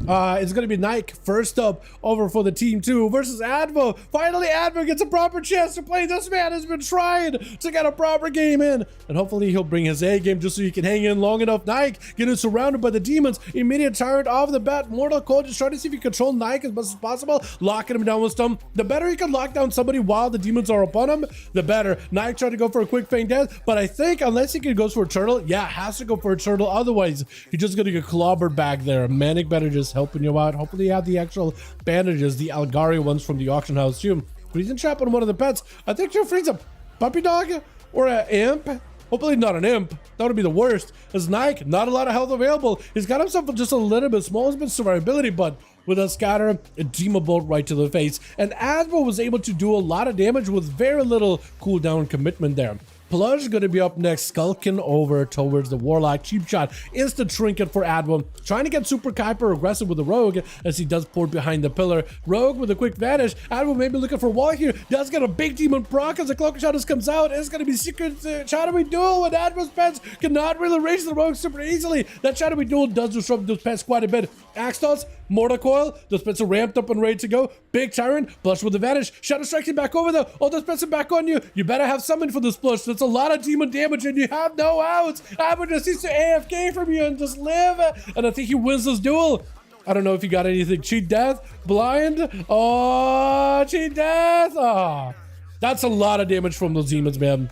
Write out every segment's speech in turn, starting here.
It's going to be Nike first up over for the team 2 versus Advo. Finally, Advo gets a proper chance to play. This man has been trying to get a proper game in. And hopefully he'll bring his A game just so he can hang in long enough. Nike getting surrounded by the demons. Immediate tyrant off the bat. Mortal Cold just trying to see if he can control Nike as much as possible. Locking him down with stun. The better he can lock down somebody while the demons are upon him, the better. Nike trying to go for a quick feint death. But I think unless he can go for a turtle, yeah, has to go for a turtle. Otherwise, he's just going to get clobbered back there. Manic better just helping you out. Hopefully you have the actual bandages, the Algari ones from the auction house too. But he's in trap on one of the pets. I think you're freeing a puppy dog or an imp. Hopefully not an imp. That would be the worst. As Nike, not a lot of health available. He's got himself just a little bit small. It's been survivability, but with a scatter, a demon bolt right to the face. And Advo was able to do a lot of damage with very little cooldown commitment there. Plush going to be up next, skulking over towards the Warlock. Cheap shot, instant trinket for Advo. Trying to get super hyper aggressive with the Rogue as he does port behind the pillar. Rogue with a quick vanish. Advo maybe looking for wall here. Does get a big demon proc as the Cloak of Shadows comes out. It's going to be secret shadowy duel when Advo's pets cannot really reach the Rogue super easily. That shadowy duel does disrupt those pets quite a bit. Axe toss, Mortar Coil. Those pets are ramped up and ready to go. Big Tyrant, Plush with the vanish. Shadow strikes him back over though. Oh, those pets are back on you. You better have summon for this Plush. That's a lot of demon damage and you have no outs. Advo just needs to AFK from you and just live. And I think he wins this duel. I don't know if you got anything. Cheat death, blind. Oh, cheat death. Oh, that's a lot of damage from those demons, man.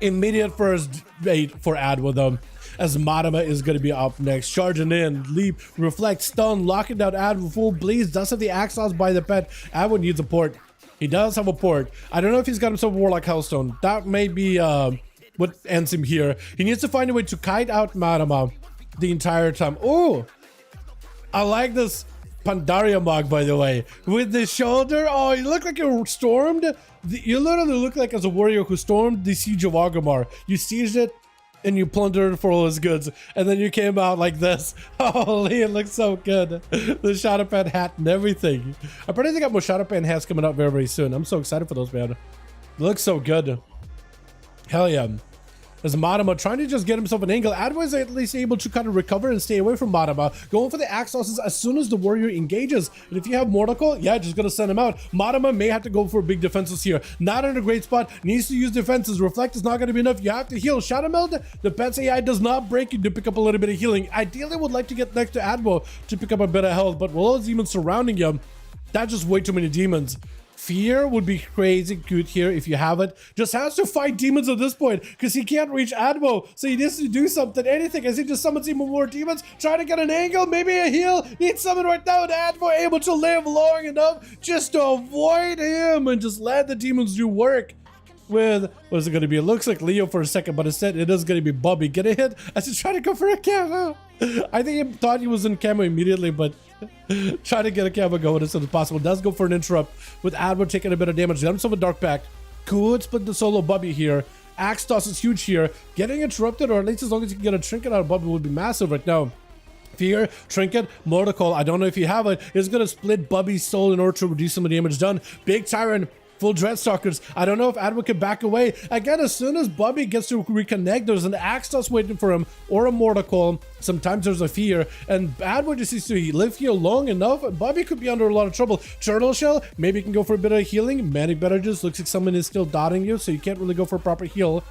Immediate first bait for Advo though, as Madama is going to be up next. Charging in, leap, reflect, stun, locking down Advo, full bleeds, does have the axe toss by the pet. Advo needs a port. He does have a port. I don't know if he's got himself a Warlock Hellstone. That may be what ends him here. He needs to find a way to kite out Madama the entire time. Oh, I like this Pandaria mug, by the way. With the shoulder, oh, you look like you stormed. You literally look like as a warrior who stormed the siege of Orgrimmar. You sieged it and you plundered for all his goods, and then you came out like this. Holy, it looks so good. The Shadowpan hat and everything. I probably think I got more Shadowpan hats coming out very, very soon. I'm so excited for those, man. It looks so good. Hell yeah. As Madama trying to just get himself an angle, Advo is at least able to kind of recover and stay away from Madama, going for the axe tosses as soon as the warrior engages. And if you have Mortal Coil, yeah, just gonna send him out. Madama may have to go for big defenses here. Not in a great spot, needs to use defenses. Reflect is not gonna be enough. You have to heal. Shadow Meld, the pet's AI does not break you to pick up a little bit of healing. Ideally, would like to get next to Advo to pick up a bit of health, but with all those demons surrounding you, that's just way too many demons. Fear would be crazy good here if you have it. Just has to fight demons at this point because he can't reach Advo. So he needs to do something, anything, as he just summons even more demons. Trying to get an angle, maybe a heal. Needs summon right now, and Advo able to live long enough just to avoid him and just let the demons do work. With, what is it going to be? It looks like Leo for a second, but instead it is going to be Bubby. Get a hit as he's trying to go for a camo. I think he thought he was in camo immediately, but trying to get a camo going as soon as possible. Does go for an interrupt with Advo taking a bit of damage. Got himself a dark pack. Could split the solo Bubby here. Axe toss is huge here. Getting interrupted, or at least as long as you can get a trinket out of Bubby, would be massive right now. Fear, trinket, Mortal Coil. I don't know if you have it. It's going to split Bubby's soul in order to reduce some of the damage done. Big Tyrant. Full Dreadstalkers. I don't know if Advo can back away. Again, as soon as Bubby gets to reconnect, there's an axe toss waiting for him or a Mortal Coil. Sometimes there's a fear, and Advo just needs to live here long enough. Bubby could be under a lot of trouble. Turtle Shell, maybe you can go for a bit of healing. Manic Beverages, looks like someone is still dotting you, so you can't really go for a proper heal.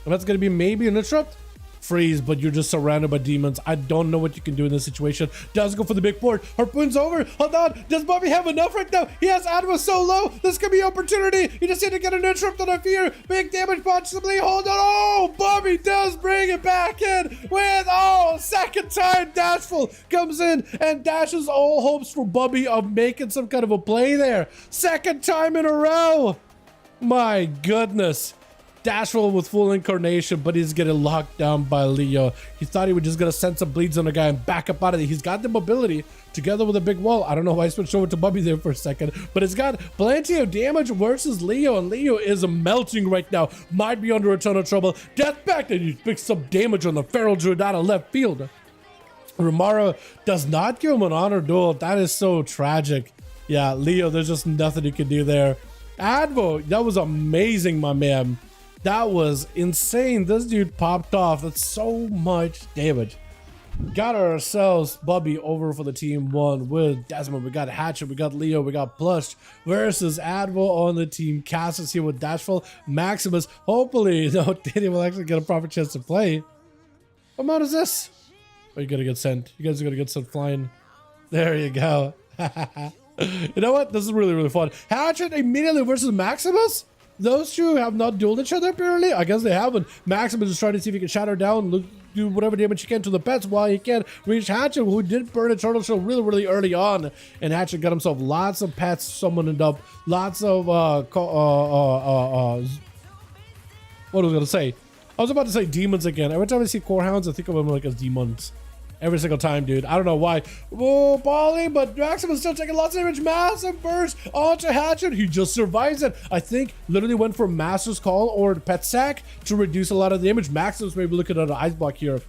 And that's going to be maybe an interrupt. Freeze, but you're just surrounded by demons. I don't know what you can do in this situation. Does go for the big port. Harpoon's over. Hold on. Does Bubby have enough right now? He has Advo so low. This could be opportunity. You just need to get an interrupt on a fear. Big damage possibly. Hold on. Oh, Bubby does bring it back in with, oh, second time Dashful comes in and dashes all hopes for Bubby of making some kind of a play there. Second time in a row. My goodness. Dashful with full incarnation, but he's getting locked down by Leo. He thought he was just gonna send some bleeds on the guy and back up out of there. He's got the mobility together with a big wall. I don't know why I switched over to Bubby there for a second, but it's got plenty of damage versus Leo, and Leo is melting right now. Might be under a ton of trouble. Death back, and he picks some damage on the Feral Druid out of left field. Romaro does not give him an honor duel. That is so tragic. Yeah, Leo, there's just nothing you can do there. Advo, that was amazing, my man. That was insane. This dude popped off. That's so much damage. Got ourselves Bubby over for the team 1 with Desmond. We got Hatchet, we got Leo, we got Plush versus Advo on the team. Cassius here with Dashful, Maximus. Hopefully, no, Danny will actually get a proper chance to play. What mode is this? Oh, you're gonna get sent. You guys are gonna get sent flying. There you go. You know what? This is really, really fun. Hatchet immediately versus Maximus? Those two have not dueled each other apparently. I guess they haven't. Maximus is trying to see if he can shatter down, do whatever damage he can to the pets while he can reach Hatchet, who did burn a turtle shell really, really early on. And Hatchet got himself lots of pets summoned up, lots of what was I gonna say? I was about to say demons again. Every time I see core hounds, I think of them like as demons. Every single time, dude. I don't know why. Oh, Polly, but Maximus still taking lots of damage. Massive burst onto Hatchet. He just survives it. I think literally went for Master's Call or Pet Sack to reduce a lot of damage. Maximus maybe looking at an ice block here.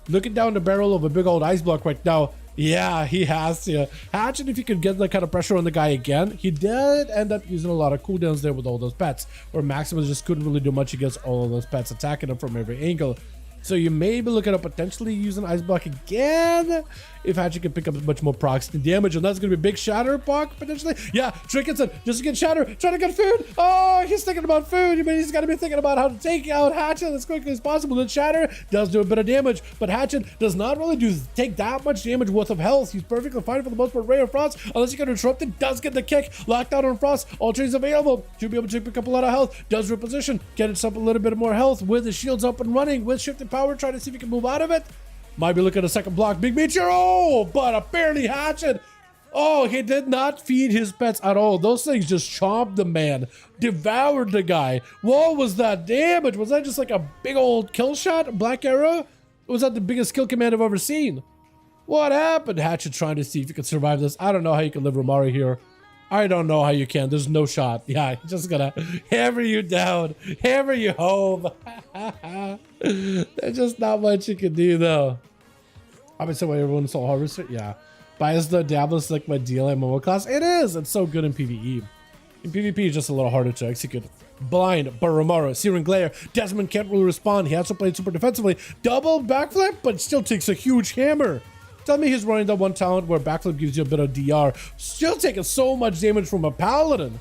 Looking down the barrel of a big old ice block right now. Yeah, he has to. Hatchet, if he could get that kind of pressure on the guy again, he did end up using a lot of cooldowns there with all those pets, where Maximus just couldn't really do much against all of those pets attacking him from every angle. So you may be looking at potentially using Ice Block again if Hatchet can pick up much more proximity damage, and that's going to be a big Shatter block potentially. Yeah, Trinketon just to get Shatter, trying to get food. Oh, he's thinking about food. I mean, he's got to be thinking about how to take out Hatchet as quickly as possible. And Shatter does do a bit of damage, but Hatchet does not really take that much damage worth of health. He's perfectly fine for the most part. Ray of Frost, unless you get interrupted, does get the kick. Locked out on Frost. All trees available to be able to pick up a lot of health. Does reposition, get itself a little bit more health with the shields up and running with shifted power, trying to see if he can move out of it. Might be looking at a second block. Big Meteor. Oh, but apparently Hatchet. Oh, he did not feed his pets at all. Those things just chomped the man. Devoured the guy. What was that damage? Was that just like a big old kill shot? Black arrow? Or was that the biggest kill command I've ever seen? What happened? Hatchet trying to see if you can survive this. I don't know how you can live Romari here. I don't know how you can. There's no shot. Yeah, he's just gonna hammer you down, hammer you home. There's just not much you can do, though. Obviously, when everyone saw Harvester, yeah. Bias the Diablo's like my DLM MMO class. It is. It's so good in PvE. In PvP, it's just a little harder to execute. Blind, Baramaro, Searing Glare. Desmond can't really respond. He has to play super defensively. Double backflip, but still takes a huge hammer. Tell me he's running that one talent where backflip gives you a bit of DR. Still taking so much damage from a paladin.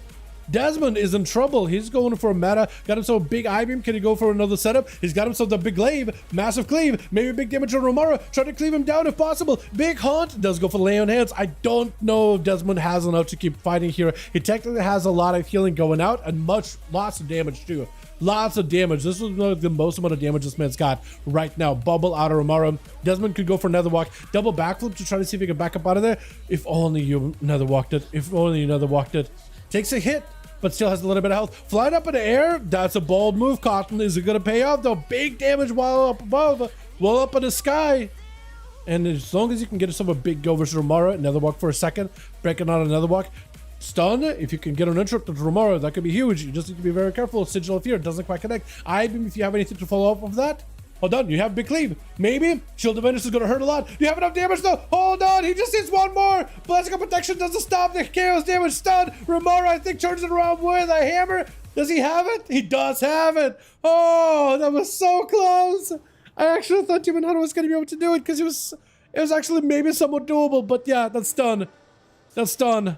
Desmond is in trouble. He's going for a meta. Got himself a big eye beam. Can he go for another setup? He's got himself the big glaive. Massive cleave. Maybe big damage on Romaro. Try to cleave him down if possible. Big haunt. Does go for lay on hands. I don't know if Desmond has enough to keep fighting here. He technically has a lot of healing going out and lots of damage too. Lots of damage. This was the most amount of damage this man's got right now. Bubble out of Romaro. Desmond could go for another walk. Double backflip to try to see if he can back up out of there. If only you another walked it. If only another walked it. Takes a hit, but still has a little bit of health. Flying up in the air. That's a bold move, Cotton. Is it going to pay off, though? Big damage while up above. While up in the sky. And as long as you can get yourself a big go versus Romaro. Another walk for a second. Breaking out another walk. Stun, if you can get an interrupt to Romaro, that could be huge. You just need to be very careful. Sigil of Fear doesn't quite connect. I-beam, if you have anything to follow up of that. Hold on, you have big cleave. Maybe Shield of Venus is going to hurt a lot. You have enough damage though. Hold on, he just needs one more. Blessing of Protection doesn't stop the chaos damage. Stun. Romaro, I think, turns it around with a hammer. Does he have it? He does have it. Oh, that was so close. I actually thought Demon Hunter was going to be able to do it because it was actually maybe somewhat doable. But yeah, that's done. That's done.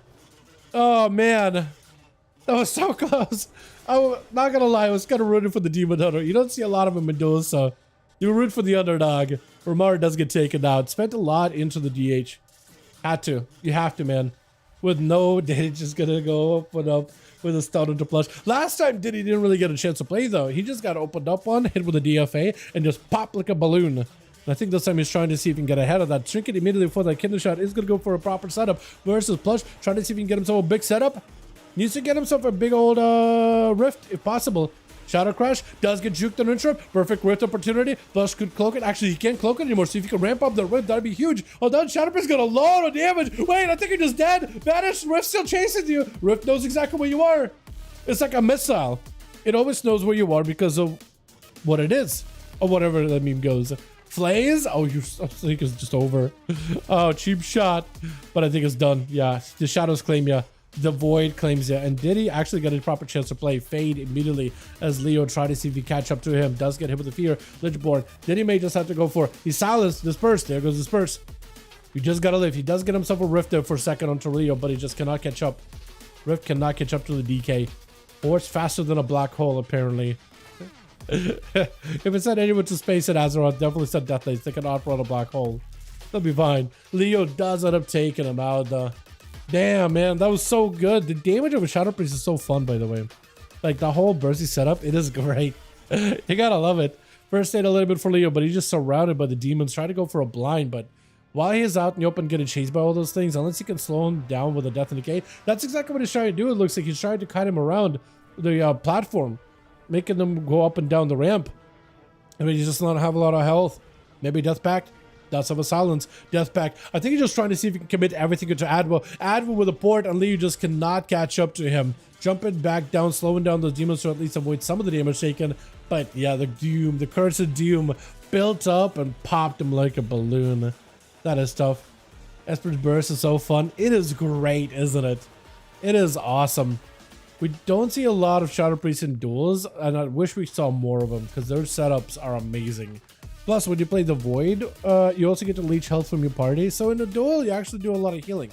Oh man, that was so close. I'm not gonna lie, I was kind of rooting for the Demon Hunter. You don't see a lot of them in duels, so you root for the underdog. Romaro does get taken out. Spent a lot into the DH. Had to. You have to, man. With no damage, just gonna go up and up with a stun into plush. Last time Diddy didn't really get a chance to play though. He just got opened up on, hit with a DFA, and just popped like a balloon. And I think this time he's trying to see if he can get ahead of that. Trinket immediately before that kidney shot is going to go for a proper setup versus Plush. Trying to see if he can get himself a big setup. Needs to get himself a big old rift if possible. Shadow Crash does get juked on interrupt. Perfect rift opportunity. Plush could cloak it. Actually, he can't cloak it anymore. So if you can ramp up the rift, that'd be huge. Hold on, Shadowprint's got a lot of damage. Wait, I think you're just dead. Vanish, Rift still chases you. Rift knows exactly where you are. It's like a missile. It always knows where you are because of what it is. Or whatever that meme goes. Flays? Oh, I think it's just over. Oh, cheap shot. But I think it's done. Yeah, the shadows claim ya. The Void claims it, and did he actually get a proper chance to play? Fade immediately as Leo tried to see if he catch up to him. Does get hit with the Fear. Lichborn. Did he may just have to go for, he's silenced. Disperse. There goes Disperse. You just gotta live. He does get himself a Rift there for a second onto Leo, but he just cannot catch up. Rift cannot catch up to the DK. Or it's faster than a black hole, apparently. If it said anyone to space at Azeroth, definitely said Death Knights. They can outrun a black hole. They'll be fine. Leo does end up taking him out, though. Damn, man, that was so good. The damage of a Shadow Priest is so fun, by the way. Like, the whole Bursty setup, it is great. You gotta love it. First aid a little bit for Leo, but he's just surrounded by the demons. Try to go for a blind, but while he's out in the open getting chased by all those things, unless he can slow him down with a Death and Decay, that's exactly what he's trying to do. It looks like he's trying to kite him around the platform, making them go up and down the ramp. I mean, he just not have a lot of health. Maybe Death Pact. That's of a silence. Death Pact. I think he's just trying to see if he can commit everything into Advo. Advo with a port, and Leo just cannot catch up to him. Jumping back down, slowing down those demons to at least avoid some of the damage taken. But yeah, the Doom, the Curse of Doom built up and popped him like a balloon. That is tough. Esper's Burst is so fun. It is great, isn't it? It is awesome. We don't see a lot of Shadow Priests in duels, and I wish we saw more of them because their setups are amazing. Plus, when you play the Void, you also get to leech health from your party. So in a duel, you actually do a lot of healing.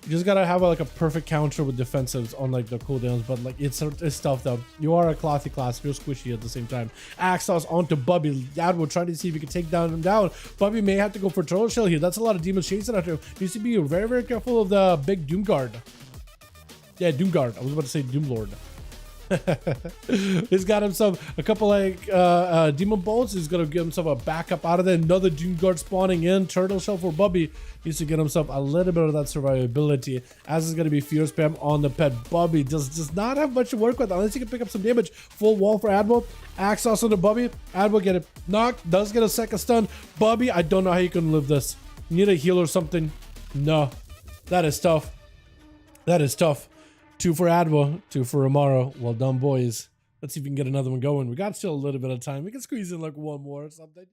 You just gotta have like a perfect counter with defensives on like the cooldowns, but like it's tough though. You are a clothy class, you're squishy at the same time. Axos onto Bubby. Yadwo trying to see if he can take him down. Bubby may have to go for Turtle Shell here. That's a lot of demons chasing after him. Needs to be very, very careful of the big Doom Guard. Yeah, Doom Guard. I was about to say Doom Lord. He's got himself a couple like demon bolts. He's gonna get himself a backup out of there. Another Doom Guard spawning in. Turtle Shell for Bubby. Needs to get himself a little bit of that survivability, as is gonna be Fear Spam on the pet. Bubby does not have much to work with unless he can pick up some damage. Full wall for Admiral. Axos on the Bubby. Admiral get it knocked. Does get a second stun. Bubby, I don't know how you can live this. Need a heal or something. No, that is tough. That is tough. 2 for Adwa, 2 for Amaro. Well done, boys. Let's see if we can get another one going. We got still a little bit of time. We can squeeze in like one more or something.